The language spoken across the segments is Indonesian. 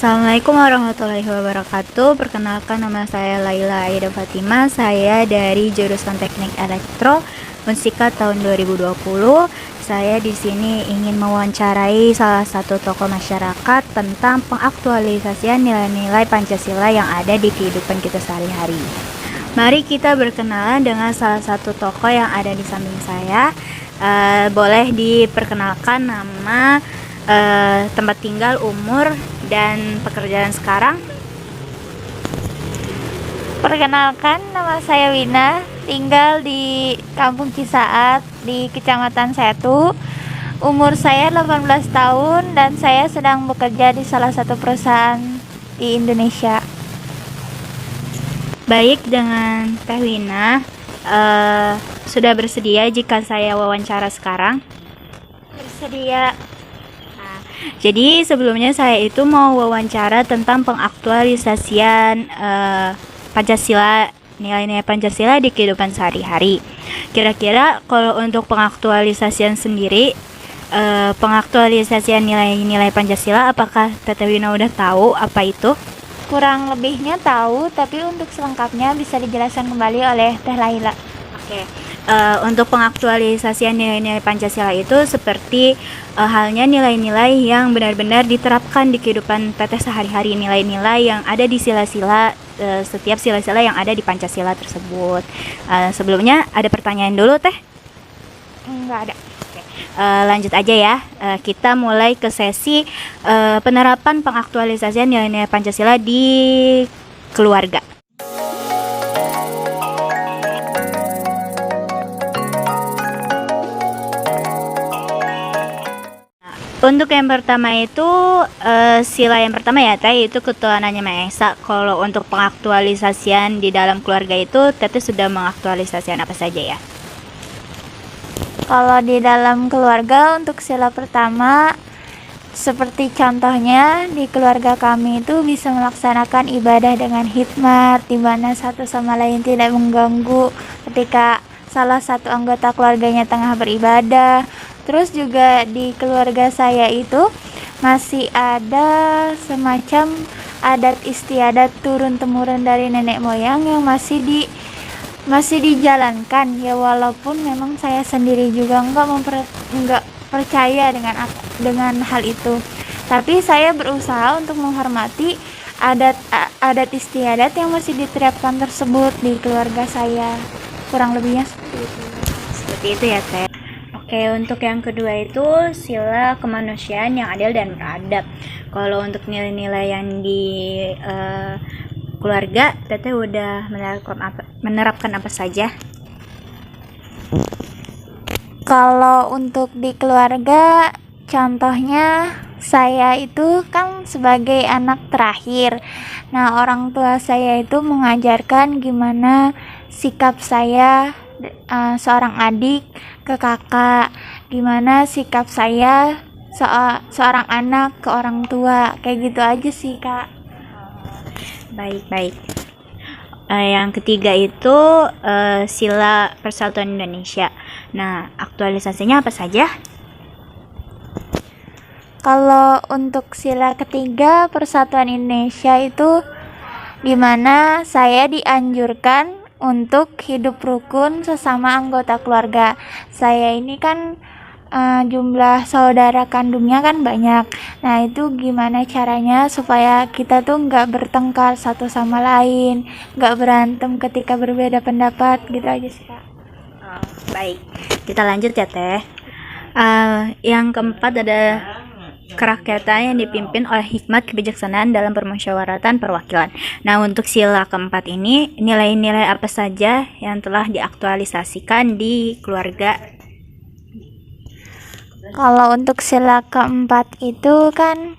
Assalamualaikum warahmatullahi wabarakatuh. Perkenalkan, nama saya Laila Aida Fatima. Saya dari jurusan Teknik Elektro Unsika tahun 2020. Saya di sini ingin mewawancarai salah satu tokoh masyarakat tentang pengaktualisasian nilai-nilai Pancasila yang ada di kehidupan kita sehari-hari. Mari kita berkenalan dengan salah satu tokoh yang ada di samping saya. Boleh diperkenalkan nama, tempat tinggal, umur, dan pekerjaan sekarang. Perkenalkan, nama saya Wina, tinggal di Kampung Cisaat di Kecamatan Setu. Umur saya 18 tahun dan saya sedang bekerja di salah satu perusahaan di Indonesia. Baik, dengan Teh Wina, sudah bersedia jika saya wawancara sekarang? Bersedia. Jadi sebelumnya saya itu mau wawancara tentang pengaktualisasian Pancasila, nilai-nilai Pancasila di kehidupan sehari-hari. Kira-kira kalau untuk pengaktualisasian sendiri, pengaktualisasian nilai-nilai Pancasila, apakah Teteh Wina udah tahu apa itu? Kurang lebihnya tahu, tapi untuk selengkapnya bisa dijelaskan kembali oleh Teh Laila. Oke. Untuk pengaktualisasian nilai-nilai Pancasila itu seperti halnya nilai-nilai yang benar-benar diterapkan di kehidupan teteh sehari-hari, nilai-nilai yang ada di sila-sila, setiap sila-sila yang ada di Pancasila tersebut. Sebelumnya ada pertanyaan dulu, Teh? Enggak ada. Oke. Lanjut aja ya. Kita mulai ke sesi penerapan pengaktualisasian nilai-nilai Pancasila di keluarga. Untuk yang pertama itu sila yang pertama ya Teh, itu ketuhanan yang Maha Esa. Kalau untuk pengaktualisasian di dalam keluarga itu Teteh sudah mengaktualisasikan apa saja ya? Kalau di dalam keluarga, untuk sila pertama, seperti contohnya di keluarga kami itu bisa melaksanakan ibadah dengan hikmat, di mana satu sama lain tidak mengganggu ketika salah satu anggota keluarganya tengah beribadah. Terus juga di keluarga saya itu masih ada semacam adat istiadat turun-temurun dari nenek moyang yang masih dijalankan ya, walaupun memang saya sendiri juga nggak percaya dengan hal itu. Tapi saya berusaha untuk menghormati adat istiadat yang masih diterapkan tersebut di keluarga saya. Kurang lebihnya seperti itu. Seperti itu ya Teh. Oke, untuk yang kedua itu sila kemanusiaan yang adil dan beradab. Kalau untuk nilai-nilai yang di keluarga, Teteh udah menerapkan apa saja? Kalau untuk di keluarga, contohnya saya itu kan sebagai anak terakhir. Nah, orang tua saya itu mengajarkan gimana sikap saya seorang adik ke kakak, gimana sikap saya seorang anak ke orang tua, kayak gitu aja sih Kak. Baik. Yang ketiga itu sila Persatuan Indonesia. Nah, aktualisasinya apa saja? Kalau untuk sila ketiga Persatuan Indonesia itu dimana saya dianjurkan untuk hidup rukun sesama anggota keluarga. Saya ini kan jumlah saudara kandungnya kan banyak. Nah, itu gimana caranya supaya kita tuh nggak bertengkar satu sama lain, nggak berantem ketika berbeda pendapat, gitu aja sih Kak. Baik, kita lanjut ya Teh. Yang keempat ada kerakyatan yang dipimpin oleh hikmat kebijaksanaan dalam permusyawaratan perwakilan. Nah, untuk sila keempat ini, nilai-nilai apa saja yang telah diaktualisasikan di keluarga? Kalau untuk sila keempat itu kan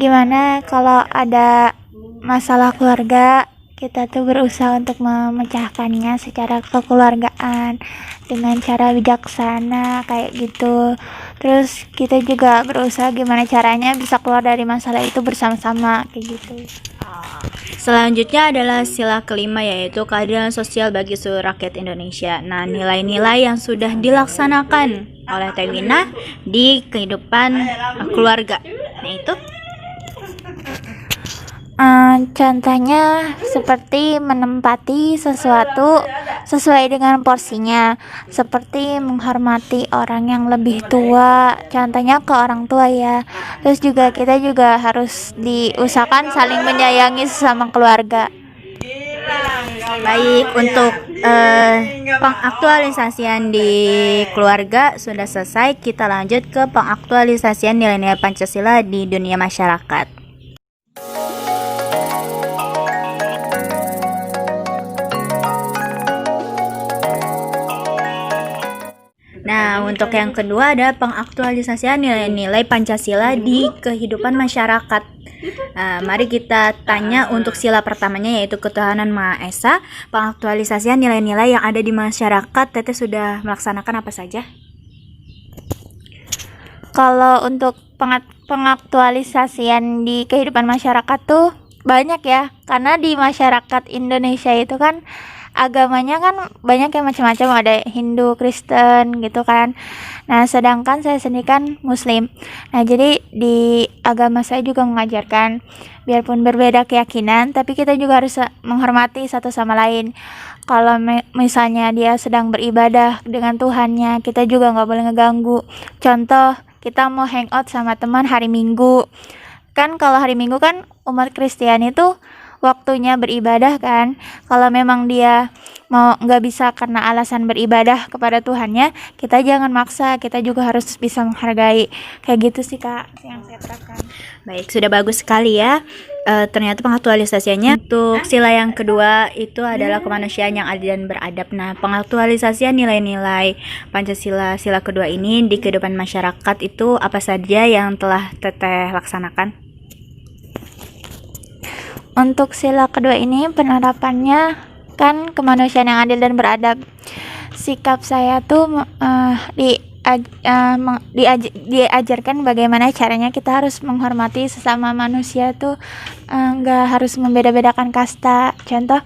gimana kalau ada masalah keluarga, kita tuh berusaha untuk memecahkannya secara kekeluargaan dengan cara bijaksana kayak gitu. Terus kita juga berusaha gimana caranya bisa keluar dari masalah itu bersama-sama kayak gitu. Selanjutnya adalah sila kelima, yaitu keadilan sosial bagi seluruh rakyat Indonesia. Nah, nilai-nilai yang sudah dilaksanakan oleh Teh Wina di kehidupan keluarga. Nah, itu Contohnya seperti menempati sesuatu sesuai dengan porsinya, seperti menghormati orang yang lebih tua, contohnya ke orang tua ya. Terus juga kita juga harus diusahakan saling menyayangi sesama keluarga. Baik, untuk pengaktualisasian di keluarga sudah selesai. Kita lanjut ke pengaktualisasian nilai-nilai Pancasila di dunia masyarakat. Nah, untuk yang kedua ada pengaktualisasian nilai-nilai Pancasila di kehidupan masyarakat. Mari kita tanya untuk sila pertamanya, yaitu ketuhanan Maha Esa. Pengaktualisasian nilai-nilai yang ada di masyarakat, Teteh sudah melaksanakan apa saja? Kalau untuk pengaktualisasian di kehidupan masyarakat tuh banyak ya, karena di masyarakat Indonesia itu kan agamanya kan banyak yang macam-macam, ada Hindu, Kristen gitu kan. Nah, sedangkan saya sendiri kan Muslim. Nah, jadi di agama saya juga mengajarkan biarpun berbeda keyakinan, tapi kita juga harus menghormati satu sama lain. Kalau misalnya dia sedang beribadah dengan Tuhannya, kita juga nggak boleh ngeganggu. Contoh, kita mau hangout sama teman hari Minggu. Kan kalau hari Minggu kan umat Kristiani itu waktunya beribadah kan. Kalau memang dia mau nggak bisa karena alasan beribadah kepada Tuhannya, kita jangan maksa, kita juga harus bisa menghargai. Kayak gitu sih Kak yang saya terapkan. Baik, sudah bagus sekali ya. Ternyata pengaktualisasiannya untuk sila yang kedua itu adalah kemanusiaan yang adil dan beradab. Nah, pengaktualisasian nilai-nilai Pancasila sila kedua ini di kehidupan masyarakat itu apa saja yang telah Teteh laksanakan? Untuk sila kedua ini penerapannya kan kemanusiaan yang adil dan beradab. Sikap saya tuh diajarkan bagaimana caranya kita harus menghormati sesama manusia tuh, nggak harus membeda-bedakan kasta. Contoh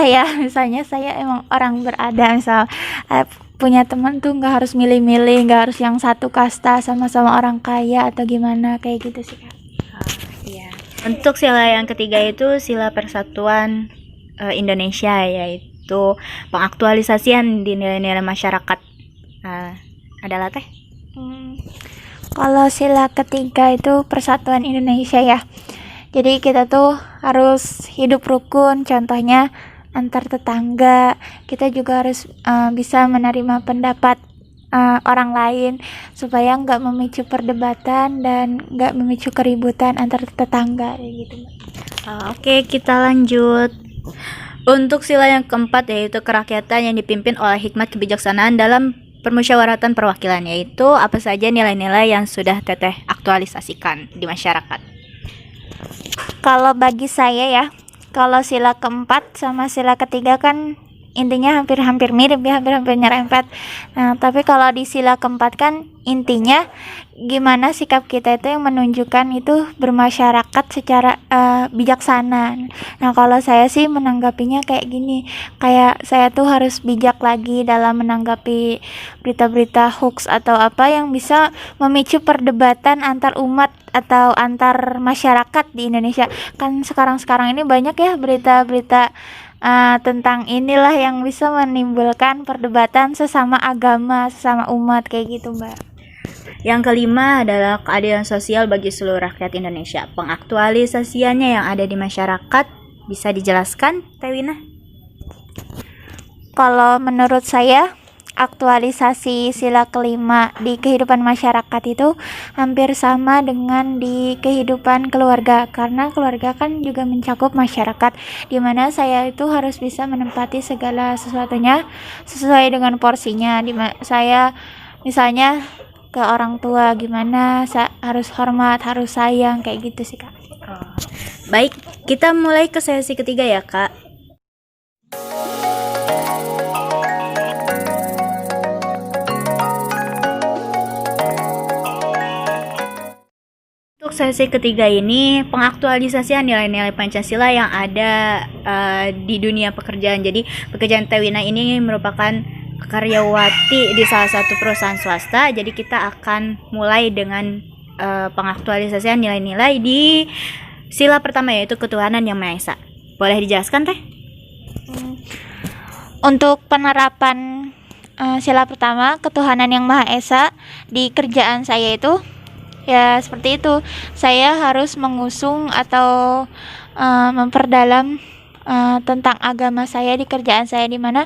ya, misalnya saya emang orang beradab, misal punya teman tuh nggak harus milih-milih, nggak harus yang satu kasta sama-sama orang kaya atau gimana, kayak gitu sih Kak. Untuk sila yang ketiga itu sila persatuan Indonesia, yaitu pengaktualisasian di nilai-nilai masyarakat. Adalah Teh? Kalau sila ketiga itu persatuan Indonesia ya. Jadi kita tuh harus hidup rukun, contohnya antar tetangga. Kita juga harus bisa menerima pendapat orang lain supaya nggak memicu perdebatan dan nggak memicu keributan antar tetangga gitu. Oke, kita lanjut. Untuk sila yang keempat yaitu kerakyatan yang dipimpin oleh hikmat kebijaksanaan dalam permusyawaratan perwakilan, yaitu apa saja nilai-nilai yang sudah Teteh aktualisasikan di masyarakat? Kalau bagi saya ya, kalau sila keempat sama sila ketiga kan intinya hampir-hampir mirip ya, hampir-hampir nyerempet. Nah, tapi kalau di sila keempat kan intinya gimana sikap kita itu yang menunjukkan itu bermasyarakat secara bijaksana. Nah, kalau saya sih menanggapinya kayak gini, kayak saya tuh harus bijak lagi dalam menanggapi berita-berita hoax atau apa yang bisa memicu perdebatan antar umat atau antar masyarakat di Indonesia. Kan sekarang ini banyak ya berita-berita tentang inilah yang bisa menimbulkan perdebatan sesama agama, sesama umat, kayak gitu Mbak. Yang kelima adalah keadilan sosial bagi seluruh rakyat Indonesia. Pengaktualisasiannya yang ada di masyarakat bisa dijelaskan, Teh Wina? Kalau menurut saya aktualisasi sila kelima di kehidupan masyarakat itu hampir sama dengan di kehidupan keluarga, karena keluarga kan juga mencakup masyarakat, dimana saya itu harus bisa menempati segala sesuatunya sesuai dengan porsinya. Saya misalnya ke orang tua gimana, harus hormat, harus sayang, kayak gitu sih Kak. Baik, kita mulai ke sesi ketiga ya Kak. Untuk sesi ketiga ini pengaktualisasian nilai-nilai Pancasila yang ada di dunia pekerjaan. Jadi pekerjaan Teh Wina ini merupakan karyawati di salah satu perusahaan swasta. Jadi kita akan mulai dengan pengaktualisasian nilai-nilai di sila pertama yaitu ketuhanan yang Maha Esa. Boleh dijelaskan Teh? Untuk penerapan sila pertama, ketuhanan yang Maha Esa, di kerjaan saya itu ya seperti itu. Saya harus mengusung atau memperdalam tentang agama saya di kerjaan saya, di mana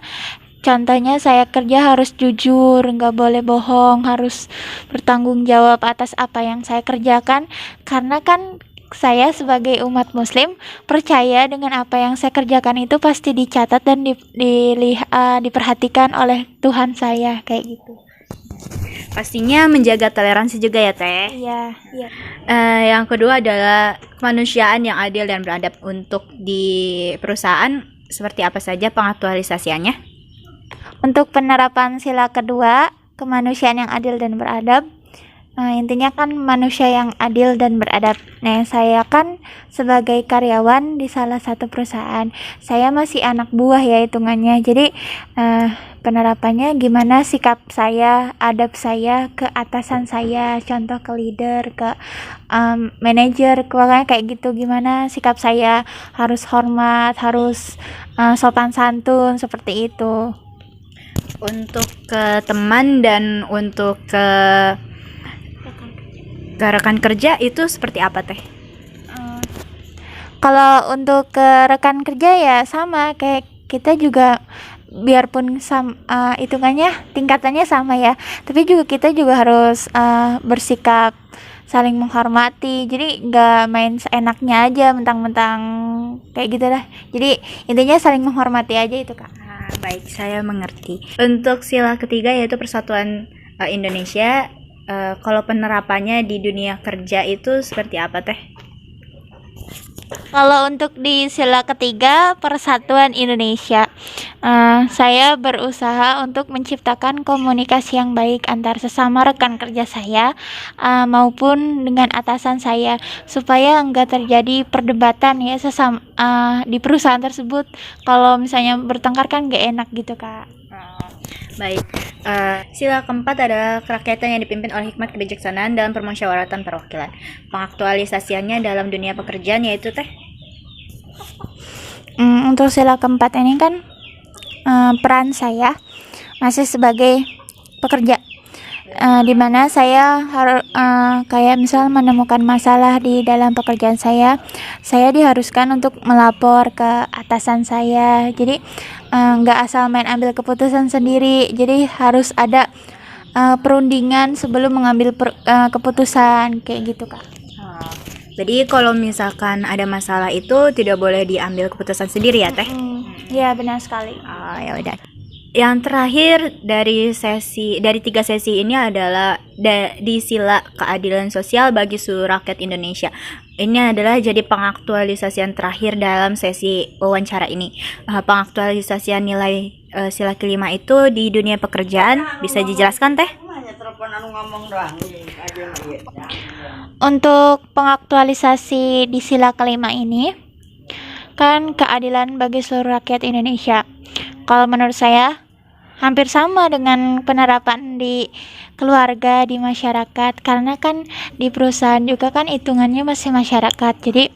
contohnya saya kerja harus jujur, nggak boleh bohong, harus bertanggung jawab atas apa yang saya kerjakan. Karena kan saya sebagai umat muslim percaya dengan apa yang saya kerjakan itu pasti dicatat dan diperhatikan oleh Tuhan saya, kayak gitu. Pastinya menjaga toleransi juga ya Teh. Iya, iya. Yang kedua adalah kemanusiaan yang adil dan beradab. Untuk di perusahaan seperti apa saja pengaktualisasiannya? Untuk penerapan sila kedua, kemanusiaan yang adil dan beradab, intinya kan manusia yang adil dan beradab. Nah, saya kan sebagai karyawan di salah satu perusahaan, saya masih anak buah ya hitungannya. Jadi penerapannya gimana sikap saya, adab saya ke atasan saya, contoh ke leader, ke manajer, kayak gitu. Gimana sikap saya, harus hormat, harus sopan santun, seperti itu. Untuk ke teman dan untuk ke rekan kerja itu seperti apa Teh? Kalau untuk ke rekan kerja ya sama kayak kita juga, biarpun hitungannya tingkatannya sama ya, tapi juga kita juga harus bersikap saling menghormati. Jadi nggak main seenaknya aja, mentang-mentang kayak gitu lah. Jadi intinya saling menghormati aja itu Kak. Baik, saya mengerti. Untuk sila ketiga yaitu Persatuan Indonesia. Kalau penerapannya di dunia kerja itu seperti apa Teh? Kalau untuk di sila ketiga Persatuan Indonesia, saya berusaha untuk menciptakan komunikasi yang baik antar sesama rekan kerja saya maupun dengan atasan saya, supaya enggak terjadi perdebatan ya sesama di perusahaan tersebut. Kalau misalnya bertengkar kan gak enak gitu Kak. Baik, sila keempat adalah kerakyatan yang dipimpin oleh hikmat kebijaksanaan dalam permusyawaratan perwakilan. Pengaktualisasiannya dalam dunia pekerjaan yaitu Teh? Untuk sila keempat ini kan peran saya masih sebagai pekerja, di mana saya harus kayak misal menemukan masalah di dalam pekerjaan saya diharuskan untuk melapor ke atasan saya. Jadi nggak asal main ambil keputusan sendiri, jadi harus ada perundingan sebelum mengambil keputusan, kayak gitu Kak. Jadi kalau misalkan ada masalah itu tidak boleh diambil keputusan sendiri ya Teh? Iya benar sekali. Ya udah. Yang terakhir dari 3 sesi ini adalah di sila keadilan sosial bagi seluruh rakyat Indonesia. Ini adalah jadi pengaktualisasian terakhir dalam sesi wawancara ini. Pengaktualisasian nilai sila kelima itu di dunia pekerjaan, bisa dijelaskan Teh? Untuk pengaktualisasi di sila kelima ini kan keadilan bagi seluruh rakyat Indonesia. Kalau menurut saya hampir sama dengan penerapan di keluarga, di masyarakat, karena kan di perusahaan juga kan hitungannya masih masyarakat. Jadi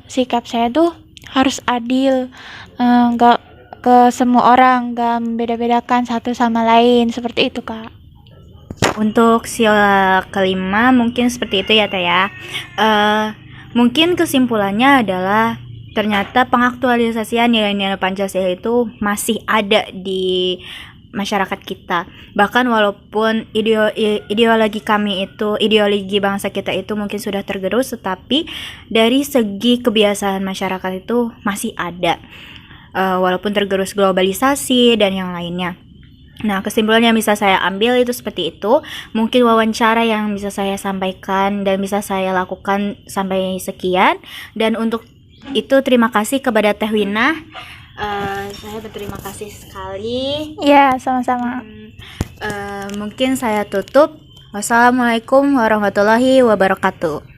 sikap saya tuh harus adil, nggak ke semua orang, nggak membeda-bedakan satu sama lain, seperti itu Kak. Untuk sila kelima mungkin seperti itu ya Teh ya. Mungkin kesimpulannya adalah ternyata pengaktualisasian nilai-nilai Pancasila itu masih ada di masyarakat kita. Bahkan walaupun ideologi bangsa kita itu mungkin sudah tergerus, tetapi dari segi kebiasaan masyarakat itu masih ada. Walaupun tergerus globalisasi dan yang lainnya. Nah, kesimpulan yang bisa saya ambil itu seperti itu. Mungkin wawancara yang bisa saya sampaikan dan bisa saya lakukan sampai sekian. Dan untuk itu terima kasih kepada Teh Wina. Saya berterima kasih sekali. Ya, sama-sama. Mungkin saya tutup. Wassalamualaikum warahmatullahi wabarakatuh.